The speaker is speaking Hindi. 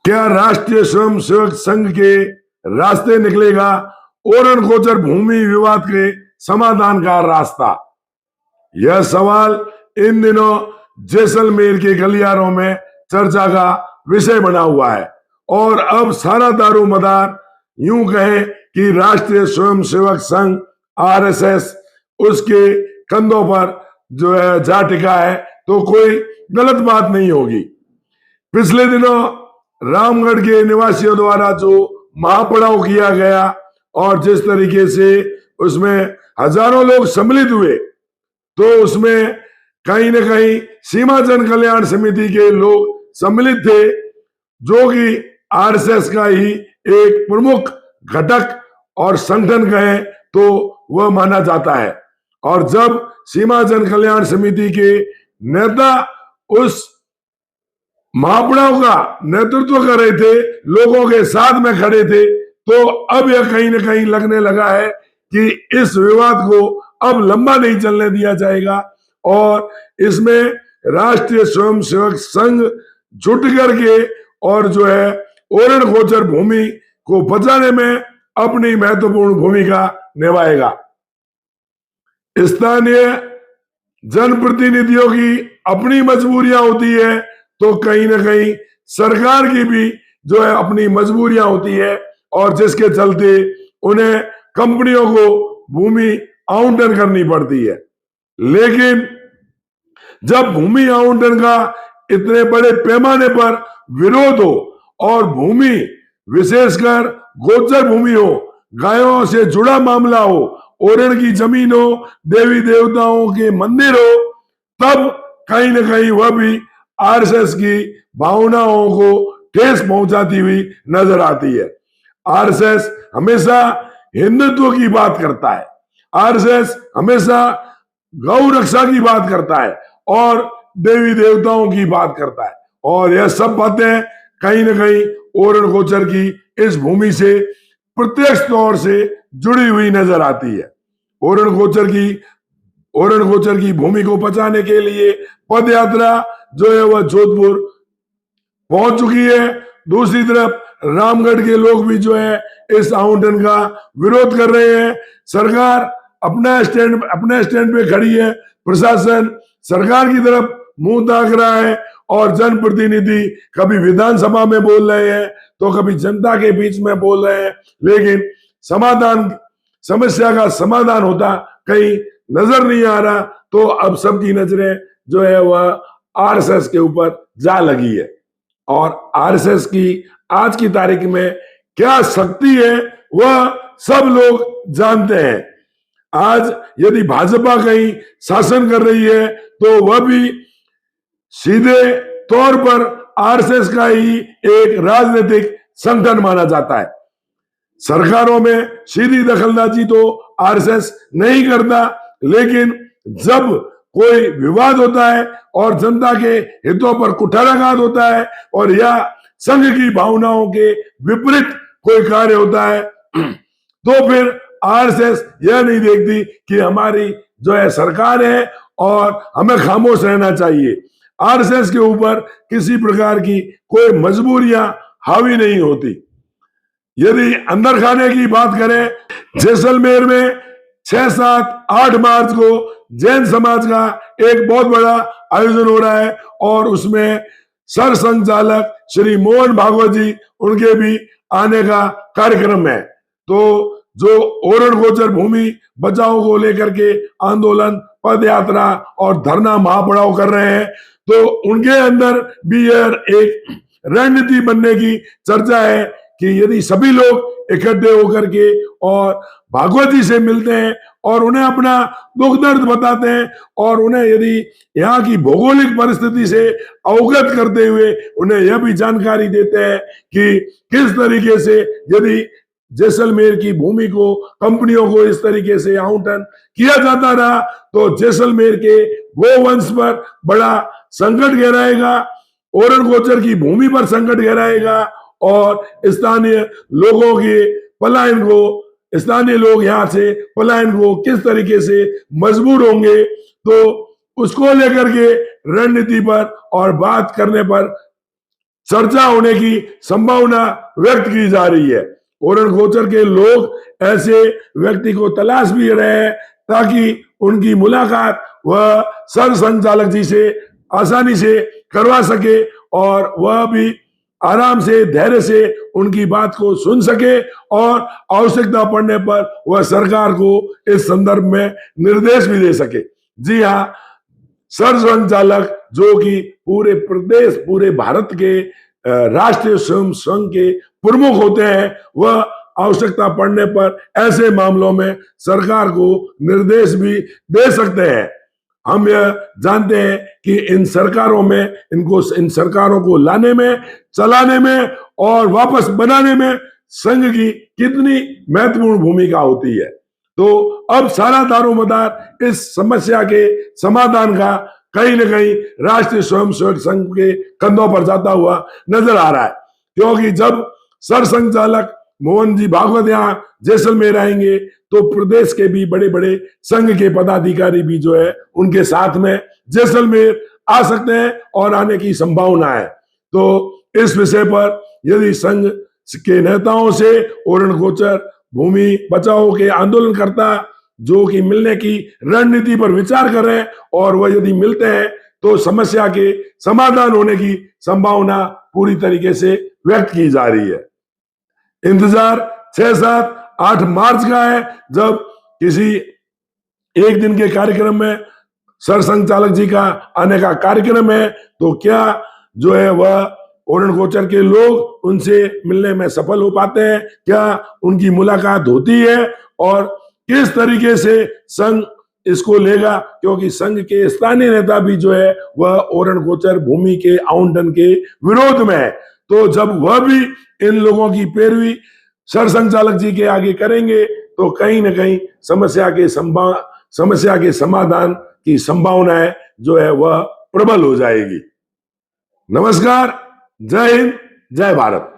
क्या राष्ट्रीय स्वयं सेवक संघ के रास्ते निकलेगा ओरण गोचर भूमि विवाद के समाधान का रास्ता? यह सवाल इन दिनों जैसलमेर के गलियारों में चर्चा का विषय बना हुआ है और अब सारा दारोमदार यूं कहे कि राष्ट्रीय स्वयं सेवक संघ आरएसएस उसके कंधों पर जो है जा टिका है, तो कोई गलत बात नहीं होगी। पिछले दिनों रामगढ़ के निवासियों द्वारा जो महापड़ाव किया गया और जिस तरीके से उसमें हजारों लोग सम्मिलित हुए, तो उसमें कहीं न कहीं सीमा जन कल्याण समिति के लोग सम्मिलित थे, जो कि आरएसएस का ही एक प्रमुख घटक और संगठन कहे तो वह माना जाता है। और जब सीमा जन कल्याण समिति के नेता उस महापड़ाव का नेतृत्व कर रहे थे, लोगों के साथ में खड़े थे, तो अब यह कहीं न कहीं लगने लगा है कि इस विवाद को अब लंबा नहीं चलने दिया जाएगा और इसमें राष्ट्रीय स्वयं सेवक संघ जुट करके और जो है ओरण गोचर भूमि को बचाने में अपनी महत्वपूर्ण भूमिका निभाएगा। स्थानीय जनप्रतिनिधियों की अपनी मजबूरियां होती है, तो कहीं ना कहीं सरकार की भी जो है अपनी मजबूरियां होती है और जिसके चलते उन्हें कंपनियों को भूमि आवंटन करनी पड़ती है। लेकिन जब भूमि आवंटन का इतने बड़े पैमाने पर विरोध हो और भूमि विशेषकर गोचर भूमि हो, गायों से जुड़ा मामला हो, ओरण की जमीन हो, देवी देवताओं के मंदिर हो, तब कहीं न कहीं वह भी आरएसएस की भावनाओं को ठेस पहुंचाती हुई नजर आती है। आरएसएस हमेशा हिंदुत्व की बात करता है, आरएसएस हमेशा गौ रक्षा की बात करता है और देवी देवताओं की बात करता है, और यह सब बातें कहीं न कहीं ओरण गोचर की इस भूमि से प्रत्यक्ष तौर से जुड़ी हुई नजर आती है। ओरण गोचर की भूमि को बचाने के लिए पद यात्रा जो है वह जोधपुर पहुंच चुकी है। दूसरी तरफ रामगढ़ के लोग भी जो है इस आवंटन का विरोध कर रहे हैं। सरकार अपने स्टैंड पे खड़ी है, प्रशासन सरकार की तरफ मुंह ताक रहा है और जनप्रतिनिधि कभी विधानसभा में बोल रहे हैं तो कभी जनता के बीच में बोल रहे हैं, लेकिन समस्या का समाधान होता कहीं नजर नहीं आ रहा। तो अब सबकी नजरें जो है वह आरएसएस के ऊपर जा लगी है और आरएसएस की आज की तारीख में क्या शक्ति है वह सब लोग जानते हैं। आज यदि भाजपा कहीं शासन कर रही है तो वह भी सीधे तौर पर आरएसएस का ही एक राजनीतिक संगठन माना जाता है। सरकारों में सीधी दखलंदाजी तो आरएसएस नहीं करता, लेकिन जब कोई विवाद होता है और जनता के हितों पर कुठाराघात होता है और या संघ की भावनाओं के विपरीत कोई कार्य होता है, तो फिर आरएसएस यह नहीं देखती कि हमारी जो है सरकार है और हमें खामोश रहना चाहिए। आरएसएस के ऊपर किसी प्रकार की कोई मजबूरियां हावी नहीं होती। यदि अंदर खाने की बात करें, जैसलमेर में 6, 7, 8 मार्च को जैन समाज का एक बहुत बड़ा आयोजन हो रहा है और उसमें सर संचालक श्री मोहन भागवत जी उनके भी आने का कार्यक्रम है। तो जो ओरण गोचर भूमि बचाओ को लेकर के आंदोलन, पद यात्रा और धरना महापड़ाव कर रहे हैं, तो उनके अंदर भी यह एक रणनीति बनने की चर्चा है कि यदि सभी लोग इकट्ठे होकर के और भागवत जी से मिलते हैं और उन्हें अपना दुख दर्द बताते हैं और उन्हें यदि यहाँ की भौगोलिक परिस्थिति से अवगत करते हुए उन्हें यह भी जानकारी देते हैं कि किस तरीके से यदि जैसलमेर की भूमि को कंपनियों को इस तरीके से आवंटन किया जाता रहा तो जैसलमेर के गोवंश पर बड़ा संकट गहराएगा, ओरण गोचर की भूमि पर संकट गहराएगा और स्थानीय लोग यहाँ से पलायन को किस तरीके से मजबूर होंगे, तो उसको लेकर के रणनीति पर और बात करने पर चर्चा होने की संभावना व्यक्त की जा रही है। ओरण गोचर के लोग ऐसे व्यक्ति को तलाश भी रहे हैं ताकि उनकी मुलाकात वह सर संचालक जी से आसानी से करवा सके और वह भी आराम से धैर्य से उनकी बात को सुन सके और आवश्यकता पड़ने पर वह सरकार को इस संदर्भ में निर्देश भी दे सके। जी हाँ, सर संचालक जो कि पूरे प्रदेश पूरे भारत के राष्ट्रीय स्वयं संघ के प्रमुख होते हैं, वह आवश्यकता पड़ने पर ऐसे मामलों में सरकार को निर्देश भी दे सकते हैं। हम यह जानते हैं कि इन सरकारों को लाने में, चलाने में और वापस बनाने में संघ की कितनी महत्वपूर्ण भूमिका होती है। तो अब सारा दारोमदार इस समस्या के समाधान का कहीं न कहीं राष्ट्रीय स्वयंसेवक संघ के कंधों पर जाता हुआ नजर आ रहा है, क्योंकि जब सर संचालक मोहन जी भागवत यहाँ जैसलमेर आएंगे तो प्रदेश के भी बड़े बड़े संघ के पदाधिकारी भी जो है उनके साथ में जैसलमेर आ सकते हैं और आने की संभावना है। तो इस विषय पर यदि संघ के नेताओं से ओरण गोचर भूमि बचाओ के आंदोलनकर्ता जो कि मिलने की रणनीति पर विचार कर रहे हैं और वह यदि मिलते हैं तो समस्या के समाधान होने की संभावना पूरी तरीके से व्यक्त की जा रही है। इंतजार 6, 7, 8 मार्च का है, जब किसी एक दिन के कार्यक्रम में सर संचालक जी का आने का कार्यक्रम है, तो क्या जो है वह ओरण गोचर के लोग उनसे मिलने में सफल हो पाते हैं, क्या उनकी मुलाकात होती है और किस तरीके से संघ इसको लेगा, क्योंकि संघ के स्थानीय नेता भी जो है वह ओरण गोचर भूमि के आवंटन के विरोध में है। तो जब वह भी इन लोगों की पैरवी सर संचालक जी के आगे करेंगे तो कहीं ना कहीं समस्या के समाधान की संभावनाएं जो है वह प्रबल हो जाएगी। नमस्कार, जय हिंद, जय भारत।